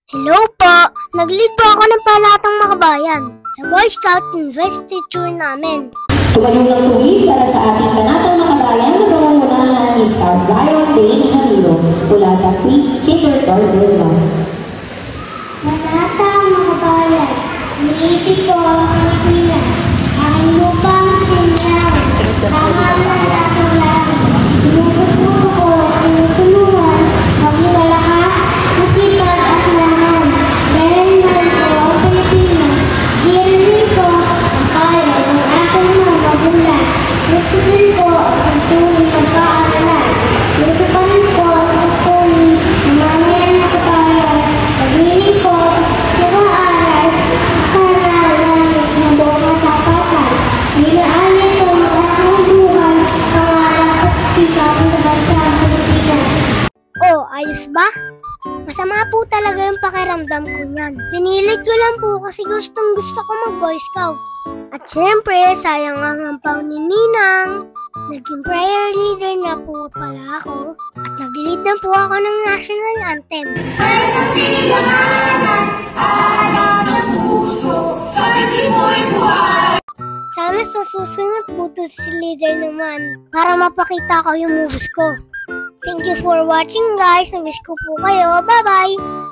Hello po! Nag-lead po ako ng palatang makabayan sa Boy Scout investiture namin. Tumayo ng tuwid para sa ating panatang makabayan na pangungunahan ni Scout Zion Dane Hamilo mula sa Pre-Kindergarten 1. Panatang makabayan, iniibig ko ang Pilipinas. Ang lupang sinyawan, tama na atong lahat. Tinuturo ko, tinutulungan, maging malakas, masipag at lahat. Dahil mahal ko ang Pilipinas, dirinig ko ang kaya ng aking mga magulang. Gusto din ko ang pagtuloy pagkaaralan. Lutupanin ko ang pagtuloy ng mga makabayan. Pag-inig ko, nag-aaral, akalalan ng buong matapatan. Ninaanin ko ang aking buhay, pangarap at sikap sa bansang Pilipinas. Oh, ayos ba? Masama po talaga yung pakiramdam ko niyan. Pinilit ko lang po kasi gustong gusto ko mag-Boy Scout. At syempre, sayang ang ampaw ni Ninang. Naging prayer leader na po pala ako. At nag-lead na po ako ng national anthem. Sana sa susunod po to si leader naman para mapakita ko yung moves ko. Thank you for watching guys. Namiss ko po kayo. Bye-bye!